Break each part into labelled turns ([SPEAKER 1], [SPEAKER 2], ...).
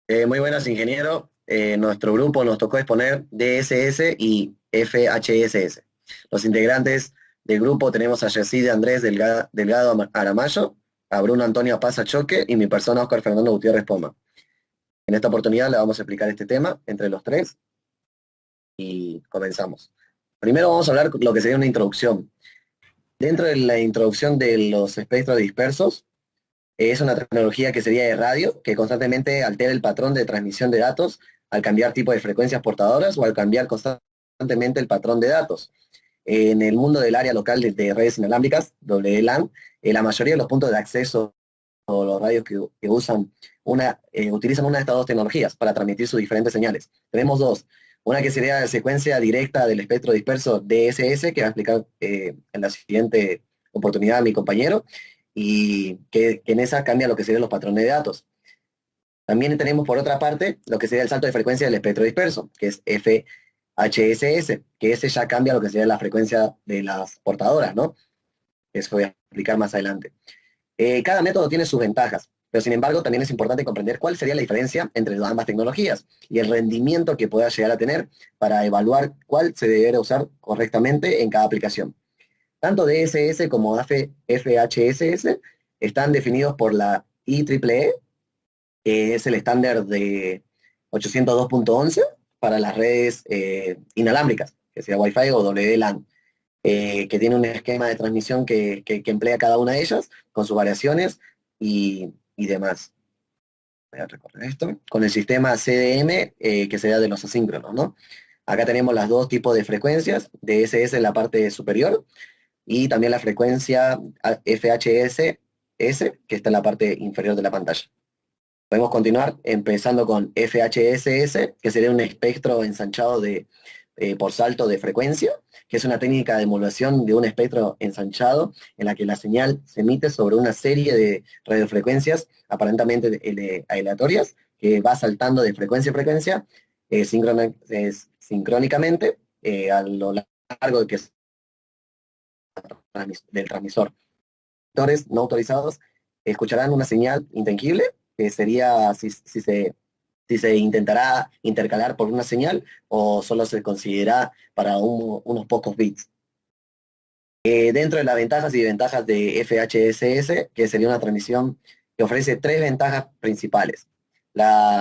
[SPEAKER 1] Muy buenas, ingeniero. Nuestro grupo nos tocó exponer DSS y FHSS. Los integrantes del grupo tenemos a Yacide Andrés Delgado Aramayo, a Bruno Antonio Paz Choque y mi persona Oscar Fernando Gutiérrez Poma. En esta oportunidad le vamos a explicar este tema entre los tres y comenzamos. Primero vamos a hablar lo que sería una introducción. Dentro de la introducción de los espectros dispersos, es una tecnología que sería de radio, que constantemente altera el patrón de transmisión de datos al cambiar tipo de frecuencias portadoras o al cambiar constantemente el patrón de datos. En el mundo del área local de redes inalámbricas, WLAN, la mayoría de los puntos de acceso o los radios que utilizan una de estas dos tecnologías para transmitir sus diferentes señales. Tenemos dos. Una que sería la secuencia directa del espectro disperso DSS, que va a explicar en la siguiente oportunidad mi compañero, y que en esa cambia lo que serían los patrones de datos. También tenemos por otra parte lo que sería el salto de frecuencia del espectro disperso, que es FHSS, que ese ya cambia lo que sería la frecuencia de las portadoras, ¿no? Eso voy a explicar más adelante. Cada método tiene sus ventajas, pero sin embargo también es importante comprender cuál sería la diferencia entre ambas tecnologías y el rendimiento que pueda llegar a tener para evaluar cuál se debería usar correctamente en cada aplicación. Tanto DSS como FHSS están definidos por la IEEE, que es el estándar de 802.11 para las redes inalámbricas, que sea Wi-Fi o WLAN, que tiene un esquema de transmisión que emplea cada una de ellas, con sus variaciones y demás. Voy a recorrer esto. Con el sistema CDM, que sería de los asíncronos, ¿no? Acá tenemos las dos tipos de frecuencias, DSS en la parte superior, y también la frecuencia FHSS, que está en la parte inferior de la pantalla. Podemos continuar empezando con FHSS, que sería un espectro ensanchado por salto de frecuencia, que es una técnica de emulación de un espectro ensanchado en la que la señal se emite sobre una serie de radiofrecuencias aparentemente aleatorias, que va saltando de frecuencia a frecuencia sincrónicamente a lo largo del transmisor. Lectores no autorizados escucharán una señal intangible, que sería si se intentará intercalar por una señal o solo se considera para unos pocos bits. Dentro de las ventajas y desventajas de FHSS, que sería una transmisión que ofrece tres ventajas principales.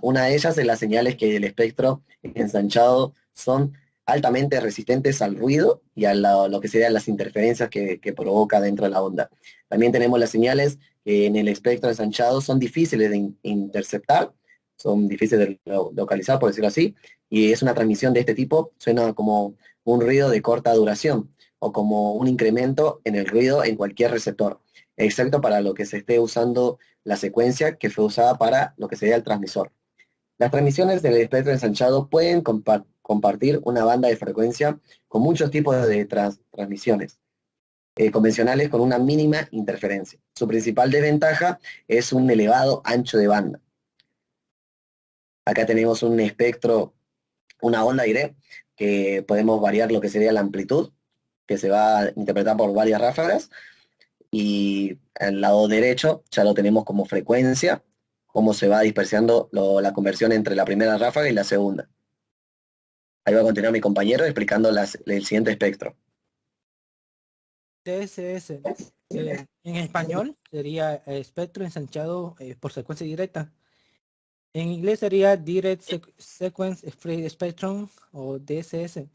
[SPEAKER 1] Una de ellas es las señales que el espectro ensanchado son altamente resistentes al ruido y a lo que serían las interferencias que provoca dentro de la onda. También tenemos las señales que en el espectro ensanchado son difíciles de interceptar, son difíciles de localizar, por decirlo así, y es una transmisión de este tipo, suena como un ruido de corta duración o como un incremento en el ruido en cualquier receptor, excepto para lo que se esté usando la secuencia que fue usada para lo que sería el transmisor. Las transmisiones del espectro ensanchado pueden compartir una banda de frecuencia con muchos tipos de transmisiones convencionales con una mínima interferencia. Su principal desventaja es un elevado ancho de banda. Acá tenemos un espectro, una onda diré, que podemos variar lo que sería la amplitud, que se va a interpretar por varias ráfagas, y al lado derecho ya lo tenemos como frecuencia, cómo se va dispersando la conversión entre la primera ráfaga y la segunda. Ahí va a continuar mi compañero explicando el siguiente espectro.
[SPEAKER 2] DSS, en español sería espectro ensanchado por secuencia directa. En inglés sería Direct Sequence Free Spectrum o DSS.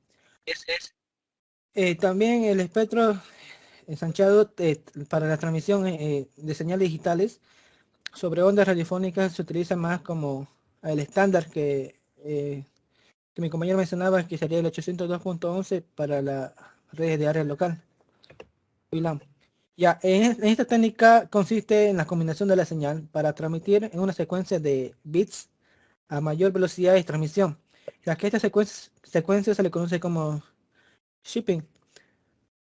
[SPEAKER 2] También el espectro ensanchado para la transmisión de señales digitales sobre ondas radiofónicas se utiliza más como el estándar que mi compañero mencionaba, que sería el 802.11 para la red de área local. WLAN. Ya, en esta técnica consiste en la combinación de la señal para transmitir en una secuencia de bits a mayor velocidad de transmisión, ya que esta secuencia se le conoce como shipping,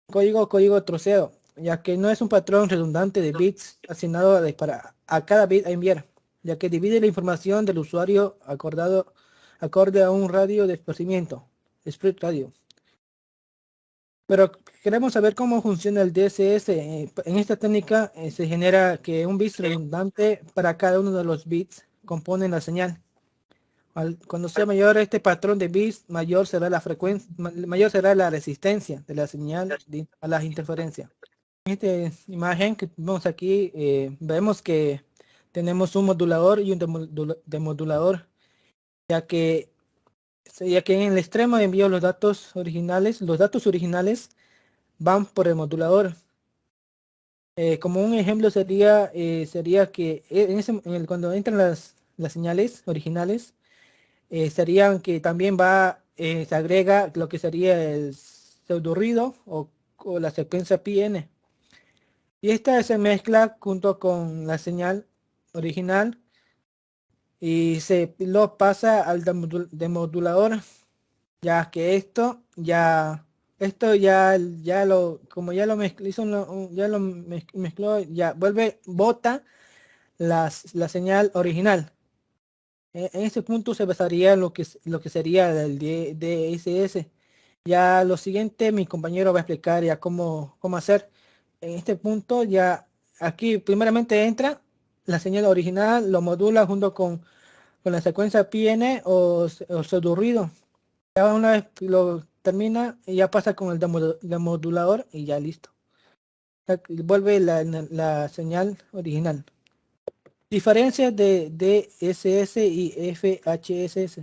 [SPEAKER 2] código troceo, ya que no es un patrón redundante de bits asignado para a cada bit a enviar, ya que divide la información del usuario acorde a un radio de esparcimiento, split radio. Pero queremos saber cómo funciona el DSS. En esta técnica se genera que un bit redundante para cada uno de los bits compone la señal. Cuando sea mayor este patrón de bits, mayor será la frecuencia, mayor será la resistencia de la señal a las interferencias. En esta imagen que vemos aquí, vemos que tenemos un modulador y un demodulador, ya que en el extremo envío los datos originales van por el modulador. Como un ejemplo sería que cuando entran las señales originales, serían que también se agrega lo que sería el pseudorruido o la secuencia PN. Y esta se mezcla junto con la señal original y se lo pasa al demodulador, ya que como ya lo mezcló, mezcló, ya bota la señal original. En ese punto se basaría lo que sería el DSS. Ya lo siguiente, mi compañero va a explicar ya cómo hacer. En este punto ya aquí primeramente entra la señal original, lo modula junto con la secuencia PN o pseudorruido. Ya una vez lo termina, ya pasa con el demodulador y ya listo. Ya vuelve la señal original. Diferencias de DSS y FHSS.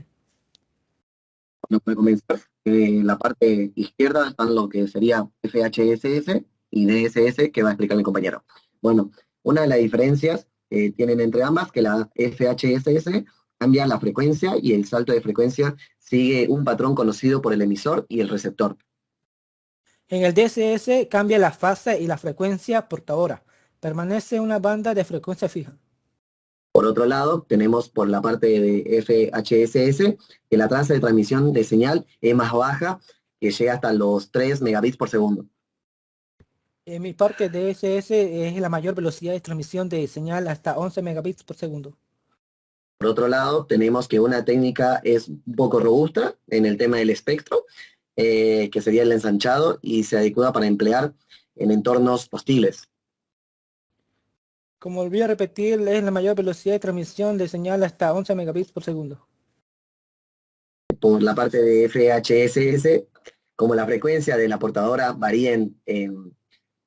[SPEAKER 1] Bueno, puede comenzar. En la parte izquierda están lo que sería FHSS y DSS, que va a explicar mi compañero. Bueno, una de las diferencias que tienen entre ambas, que la FHSS cambia la frecuencia y el salto de frecuencia sigue un patrón conocido por el emisor y el receptor.
[SPEAKER 2] En el DSS cambia la fase y la frecuencia portadora. Permanece una banda de frecuencia fija.
[SPEAKER 1] Por otro lado, tenemos por la parte de FHSS que la tasa de transmisión de señal es más baja, que llega hasta los 3 megabits por segundo.
[SPEAKER 2] En mi parte DSS es la mayor velocidad de transmisión de señal hasta 11 megabits por segundo.
[SPEAKER 1] Por otro lado, tenemos que una técnica es un poco robusta en el tema del espectro, que sería el ensanchado, y se adecua para emplear en entornos hostiles.
[SPEAKER 2] Como volví a repetir, es la mayor velocidad de transmisión de señal hasta 11 megabits por segundo.
[SPEAKER 1] Por la parte de FHSS, como la frecuencia de la portadora varía en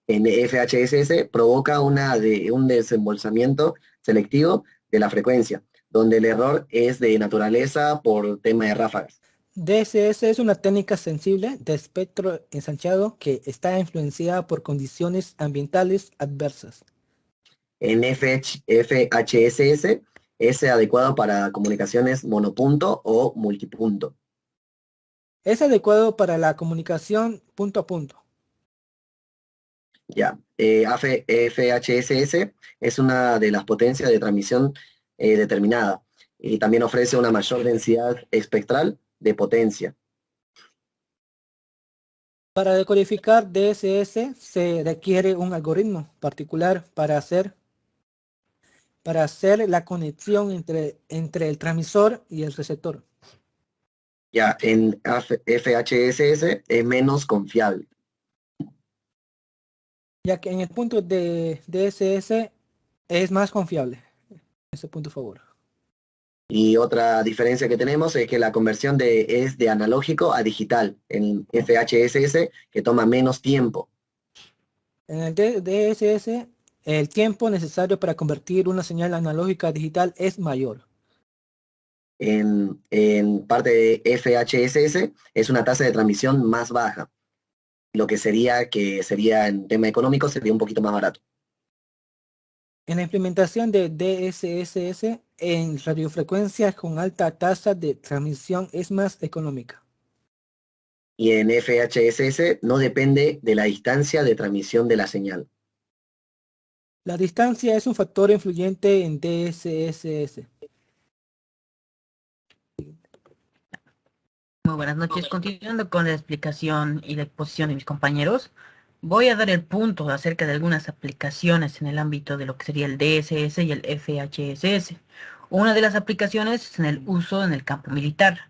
[SPEAKER 1] FHSS, provoca un desembolsamiento selectivo de la frecuencia, donde el error es de naturaleza por tema de ráfagas.
[SPEAKER 2] DSS es una técnica sensible de espectro ensanchado que está influenciada por condiciones ambientales adversas.
[SPEAKER 1] En FHSS es adecuado para comunicaciones monopunto o multipunto.
[SPEAKER 2] Es adecuado para la comunicación punto a punto.
[SPEAKER 1] Ya, FHSS es una de las potencias de transmisión determinada y también ofrece una mayor densidad espectral de potencia.
[SPEAKER 2] Para decodificar DSS se requiere un algoritmo particular para hacer la conexión entre el transmisor y el receptor.
[SPEAKER 1] Ya, en FHSS es menos confiable.
[SPEAKER 2] Ya que en el punto de DSS es más confiable. Ese punto a favor.
[SPEAKER 1] Y otra diferencia que tenemos es que la conversión es de analógico a digital en FHSS, que toma menos tiempo.
[SPEAKER 2] En el DSS, el tiempo necesario para convertir una señal analógica a digital es mayor.
[SPEAKER 1] En parte de FHSS es una tasa de transmisión más baja, lo que sería en tema económico, sería un poquito más barato.
[SPEAKER 2] En la implementación de DSSS en radiofrecuencias con alta tasa de transmisión es más económica.
[SPEAKER 1] Y en FHSS no depende de la distancia de transmisión de la señal.
[SPEAKER 2] La distancia es un factor influyente en DSSS.
[SPEAKER 3] Muy buenas noches. Continuando con la explicación y la exposición de mis compañeros, voy a dar el punto acerca de algunas aplicaciones en el ámbito de lo que sería el DSS y el FHSS. Una de las aplicaciones es en el uso en el campo militar.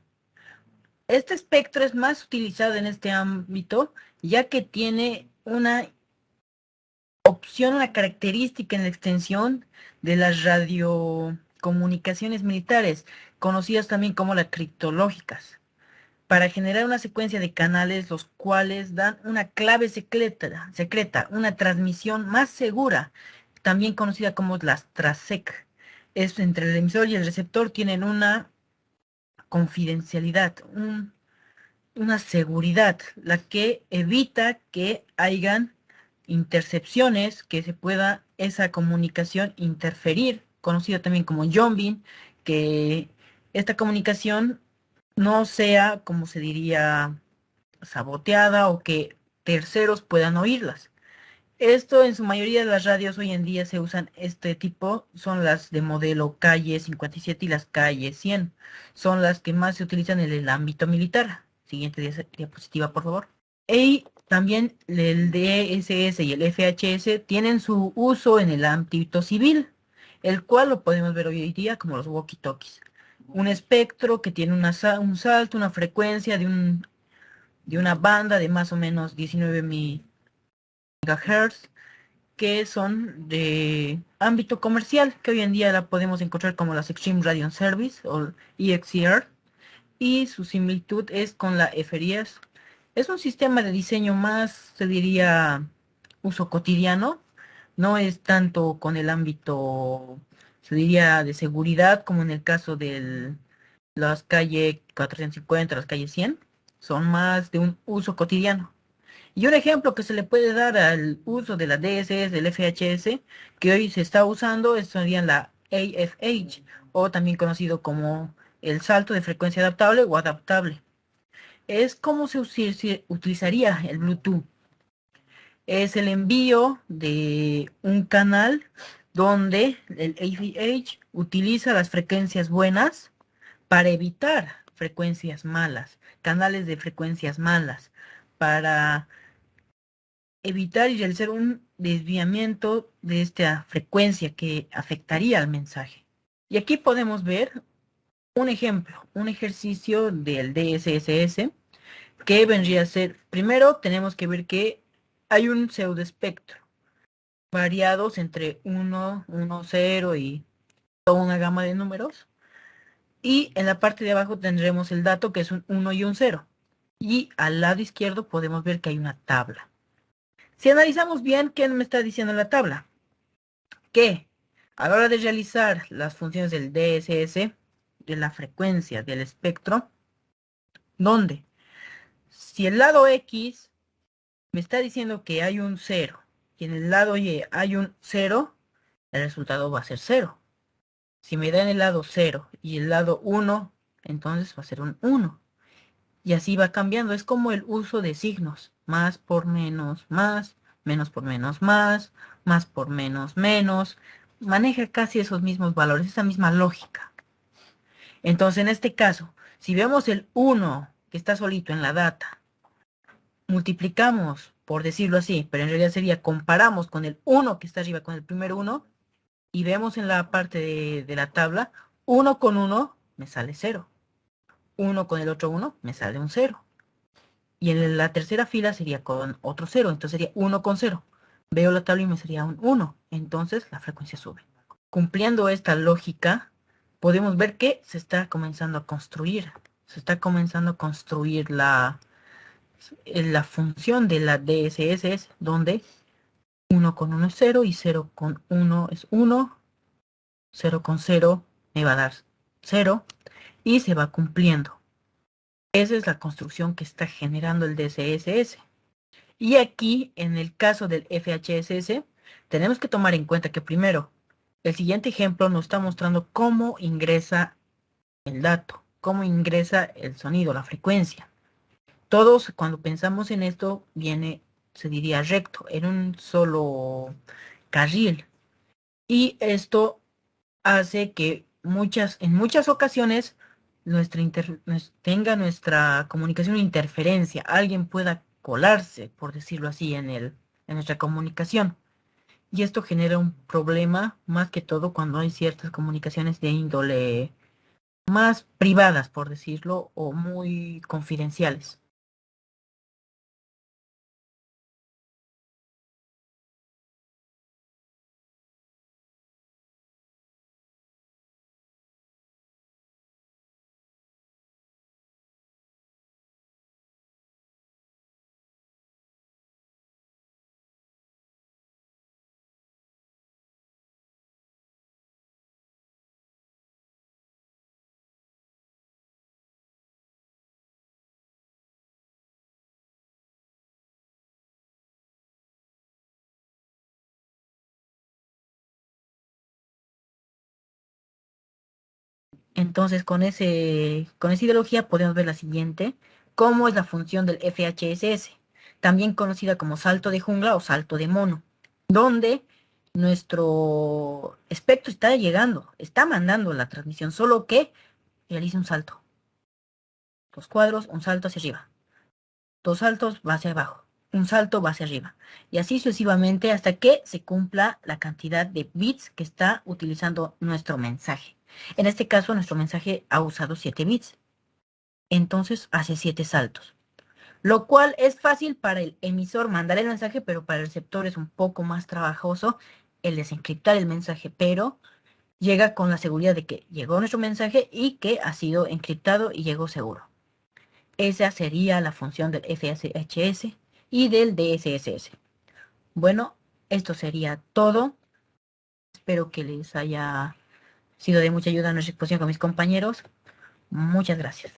[SPEAKER 3] Este espectro es más utilizado en este ámbito ya que tiene una opción, una característica en la extensión de la radio comunicaciones militares, conocidas también como las criptológicas, para generar una secuencia de canales los cuales dan una clave secreta, una transmisión más segura, también conocida como las TRASEC. Es entre el emisor y el receptor tienen una confidencialidad, una seguridad, la que evita que hayan intercepciones, que se pueda esa comunicación interferir, conocido también como jombing, que esta comunicación no sea, como se diría, saboteada o que terceros puedan oírlas. Esto en su mayoría de las radios hoy en día se usan este tipo, son las de modelo calle 57 y las calle 100. Son las que más se utilizan en el ámbito militar. Siguiente diapositiva, por favor. Y también el DSS y el FHS tienen su uso en el ámbito civil, el cual lo podemos ver hoy día como los walkie-talkies. Un espectro que tiene un salto, una frecuencia de una banda de más o menos 19 MHz, que son de ámbito comercial, que hoy en día la podemos encontrar como las Extreme Radio Service o EXR, y su similitud es con la FRIES. Es un sistema de diseño más, se diría, uso cotidiano, no es tanto con el ámbito, se diría, de seguridad como en el caso de las calles 450, las calles 100, son más de un uso cotidiano. Y un ejemplo que se le puede dar al uso de la DSS, del FHS, que hoy se está usando, sería la AFH, o también conocido como el salto de frecuencia adaptable o adaptable. Es como se utilizaría el Bluetooth. Es el envío de un canal donde el AFH utiliza las frecuencias buenas para evitar frecuencias malas, canales de frecuencias malas, para evitar y realizar un desviamiento de esta frecuencia que afectaría al mensaje. Y aquí podemos ver un ejemplo, un ejercicio del DSSS que vendría a ser, primero tenemos que ver que hay un pseudoespectro variados entre 1, 1, 0 y toda una gama de números. Y en la parte de abajo tendremos el dato que es un 1 y un 0. Y al lado izquierdo podemos ver que hay una tabla. Si analizamos bien, ¿qué me está diciendo la tabla? Que a la hora de realizar las funciones del DSS, de la frecuencia del espectro, donde si el lado X me está diciendo que hay un 0 y en el lado Y hay un 0, el resultado va a ser 0. Si me da en el lado 0 y el lado 1, entonces va a ser un 1. Y así va cambiando. Es como el uso de signos. Más por menos, más, menos por menos, más por menos, menos. Maneja casi esos mismos valores, esa misma lógica. Entonces, en este caso, si vemos el 1 que está solito en la data, multiplicamos, por decirlo así, pero en realidad sería comparamos con el 1 que está arriba, con el primer 1, y vemos en la parte de la tabla, 1 con 1 me sale 0. 1 con el otro 1 me sale un 0. Y en la tercera fila sería con otro 0, entonces sería 1 con 0. Veo la tabla y me sería un 1, entonces la frecuencia sube. Cumpliendo esta lógica, podemos ver que se está comenzando a construir. Se está comenzando a construir la función de la DSS, donde 1 con 1 es 0 y 0 con 1 es 1. 0 con 0 me va a dar 0 y se va cumpliendo. Esa es la construcción que está generando el DSS. Y aquí, en el caso del FHSS, tenemos que tomar en cuenta que primero, el siguiente ejemplo nos está mostrando cómo ingresa el dato, cómo ingresa el sonido, la frecuencia. Todos, cuando pensamos en esto, viene, se diría recto, en un solo carril. Y esto hace que en muchas ocasiones tenga nuestra comunicación interferencia. Alguien pueda colarse, por decirlo así, en nuestra comunicación. Y esto genera un problema más que todo cuando hay ciertas comunicaciones de índole más privadas, por decirlo, o muy confidenciales. Entonces, con esa ideología podemos ver la siguiente, cómo es la función del FHSS, también conocida como salto de jungla o salto de mono, donde nuestro espectro está llegando, está mandando la transmisión, solo que realiza un salto. 2 cuadros, un salto hacia arriba. 2 saltos, va hacia abajo. Un salto, va hacia arriba. Y así sucesivamente hasta que se cumpla la cantidad de bits que está utilizando nuestro mensaje. En este caso, nuestro mensaje ha usado 7 bits. Entonces hace 7 saltos. Lo cual es fácil para el emisor mandar el mensaje, pero para el receptor es un poco más trabajoso el desencriptar el mensaje, pero llega con la seguridad de que llegó nuestro mensaje y que ha sido encriptado y llegó seguro. Esa sería la función del FHS y del DSSS. Bueno, esto sería todo. Espero que les haya sido de mucha ayuda nuestra exposición con mis compañeros. Muchas gracias.